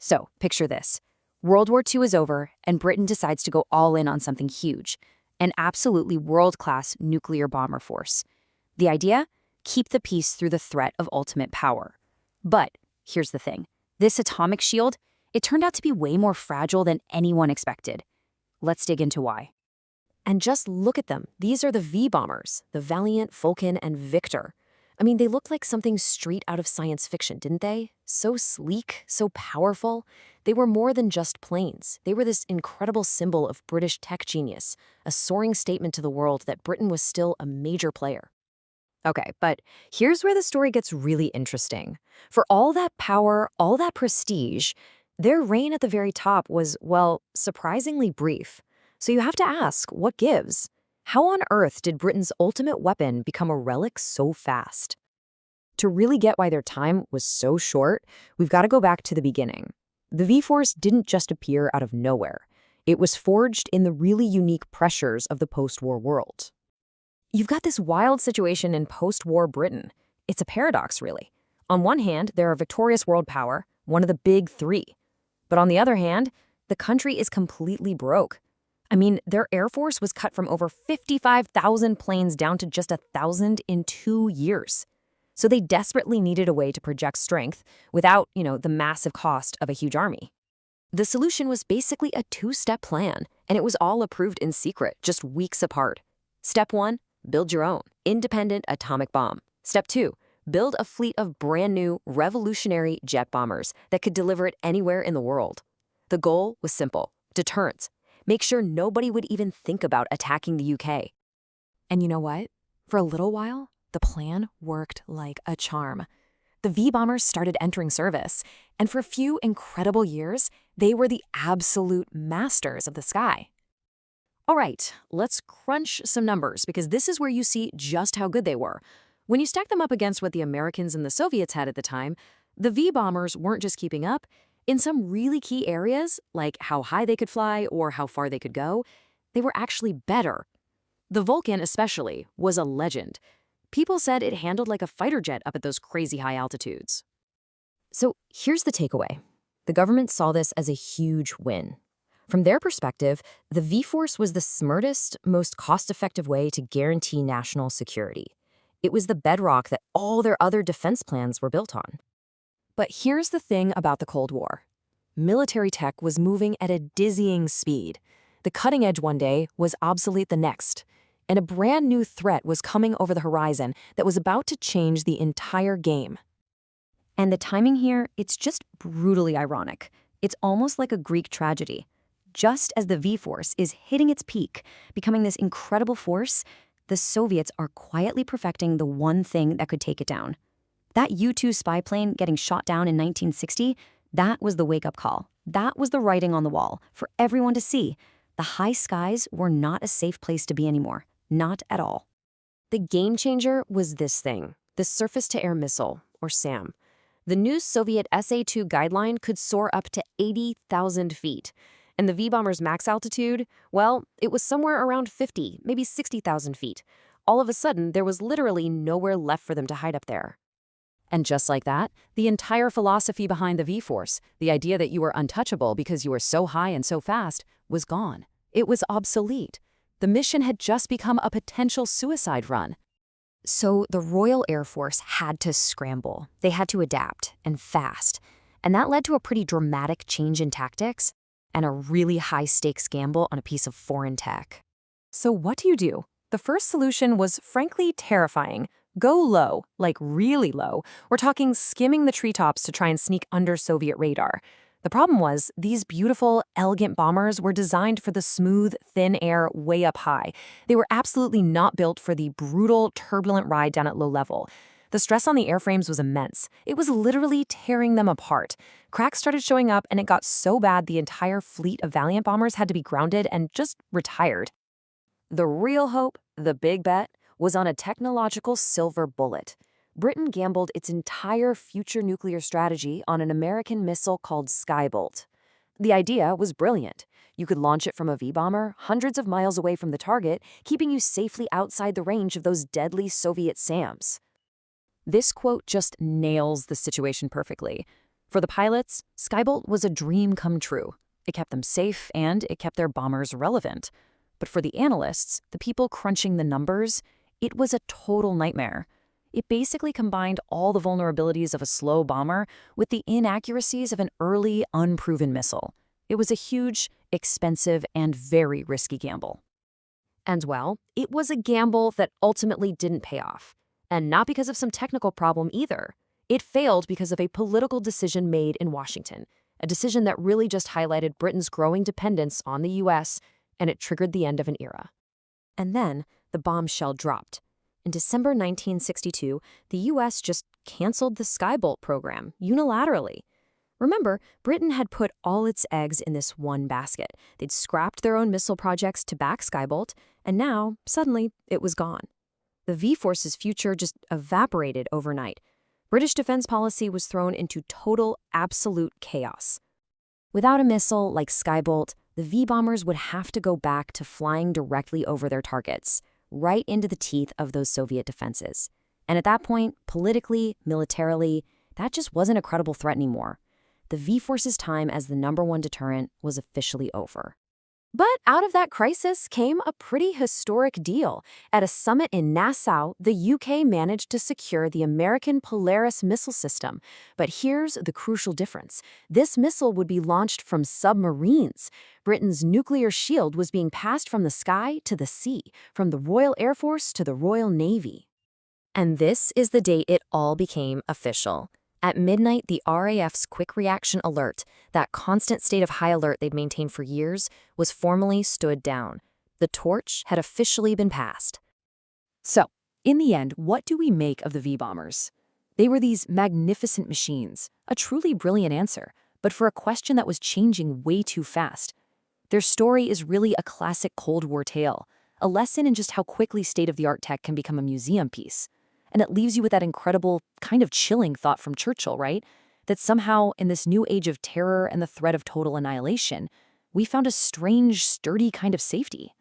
So, picture this. World War II is over, and Britain decides to go all in on something huge, an absolutely world-class nuclear bomber force. The idea? Keep the peace through the threat of ultimate power. But here's the thing. This atomic shield, it turned out to be way more fragile than anyone expected. Let's dig into why. And just look at them. These are the V-bombers, the Valiant, Vulcan, and Victor. I mean, they looked like something straight out of science fiction, didn't they? So sleek, so powerful. They were more than just planes. They were this incredible symbol of British tech genius, a soaring statement to the world that Britain was still a major player. Okay, but here's where the story gets really interesting. For all that power, all that prestige, their reign at the very top was, well, surprisingly brief. So you have to ask, what gives? How on earth did Britain's ultimate weapon become a relic so fast? To really get why their time was so short, we've got to go back to the beginning. The V-Force didn't just appear out of nowhere. It was forged in the really unique pressures of the post-war world. You've got this wild situation in post-war Britain. It's a paradox, really. On one hand, they're a victorious world power, one of the big three. But on the other hand, the country is completely broke. I mean, their Air Force was cut from over 55,000 planes down to just 1,000 in 2 years. So they desperately needed a way to project strength without, the massive cost of a huge army. The solution was basically a two-step plan, and it was all approved in secret, just weeks apart. Step 1, build your own independent atomic bomb. Step 2, build a fleet of brand new, revolutionary jet bombers that could deliver it anywhere in the world. The goal was simple: deterrence. Make sure nobody would even think about attacking the UK. And you know what? For a little while, the plan worked like a charm. The V-bombers started entering service, and for a few incredible years, they were the absolute masters of the sky. All right, let's crunch some numbers, because this is where you see just how good they were. When you stack them up against what the Americans and the Soviets had at the time, the V-bombers weren't just keeping up. In some really key areas, like how high they could fly or how far they could go, they were actually better. The Vulcan, especially, was a legend. People said it handled like a fighter jet up at those crazy high altitudes. So here's the takeaway. The government saw this as a huge win. From their perspective, the V-Force was the smartest, most cost-effective way to guarantee national security. It was the bedrock that all their other defense plans were built on. But here's the thing about the Cold War. Military tech was moving at a dizzying speed. The cutting edge one day was obsolete the next, and a brand new threat was coming over the horizon that was about to change the entire game. And the timing here, it's just brutally ironic. It's almost like a Greek tragedy. Just as the V-Force is hitting its peak, becoming this incredible force, the Soviets are quietly perfecting the one thing that could take it down. That U-2 spy plane getting shot down in 1960, that was the wake-up call. That was the writing on the wall for everyone to see. The high skies were not a safe place to be anymore. Not at all. The game changer was this thing, the surface-to-air missile, or SAM. The new Soviet SA-2 guideline could soar up to 80,000 feet. And the V-bomber's max altitude, well, it was somewhere around 50, maybe 60,000 feet. All of a sudden, there was literally nowhere left for them to hide up there. And just like that, the entire philosophy behind the V-Force, the idea that you were untouchable because you were so high and so fast, was gone. It was obsolete. The mission had just become a potential suicide run. So the Royal Air Force had to scramble. They had to adapt, and fast. And that led to a pretty dramatic change in tactics and a really high-stakes gamble on a piece of foreign tech. So what do? The first solution was frankly terrifying. Go low, like really low. We're talking skimming the treetops to try and sneak under Soviet radar. The problem was, these beautiful, elegant bombers were designed for the smooth, thin air way up high. They were absolutely not built for the brutal, turbulent ride down at low level. The stress on the airframes was immense. It was literally tearing them apart. Cracks started showing up, and it got so bad the entire fleet of Valiant bombers had to be grounded and just retired. The real hope, the big bet, was on a technological silver bullet. Britain gambled its entire future nuclear strategy on an American missile called Skybolt. The idea was brilliant. You could launch it from a V-bomber, hundreds of miles away from the target, keeping you safely outside the range of those deadly Soviet SAMs. This quote just nails the situation perfectly. For the pilots, Skybolt was a dream come true. It kept them safe and it kept their bombers relevant. But for the analysts, the people crunching the numbers, it was a total nightmare. It basically combined all the vulnerabilities of a slow bomber with the inaccuracies of an early, unproven missile. It was a huge, expensive, and very risky gamble. And well, it was a gamble that ultimately didn't pay off. And not because of some technical problem either. It failed because of a political decision made in Washington, a decision that really just highlighted Britain's growing dependence on the US, and it triggered the end of an era. And then the bombshell dropped. In December 1962, the US just canceled the Skybolt program unilaterally. Remember, Britain had put all its eggs in this one basket. They'd scrapped their own missile projects to back Skybolt, and now, suddenly, it was gone. The V-Force's future just evaporated overnight. British defense policy was thrown into total, absolute chaos. Without a missile like Skybolt, the V-bombers would have to go back to flying directly over their targets, right into the teeth of those Soviet defenses. And at that point, politically, militarily, that just wasn't a credible threat anymore. The V-Force's time as the #1 deterrent was officially over. But out of that crisis came a pretty historic deal. At a summit in Nassau, the UK managed to secure the American Polaris missile system. But here's the crucial difference. This missile would be launched from submarines. Britain's nuclear shield was being passed from the sky to the sea, from the Royal Air Force to the Royal Navy. And this is the date it all became official. At midnight, the RAF's quick reaction alert, that constant state of high alert they'd maintained for years, was formally stood down. The torch had officially been passed. So, in the end, what do we make of the V-bombers? They were these magnificent machines, a truly brilliant answer, but for a question that was changing way too fast. Their story is really a classic Cold War tale, a lesson in just how quickly state-of-the-art tech can become a museum piece. And it leaves you with that incredible, kind of chilling thought from Churchill, right? That somehow, in this new age of terror and the threat of total annihilation, we found a strange, sturdy kind of safety.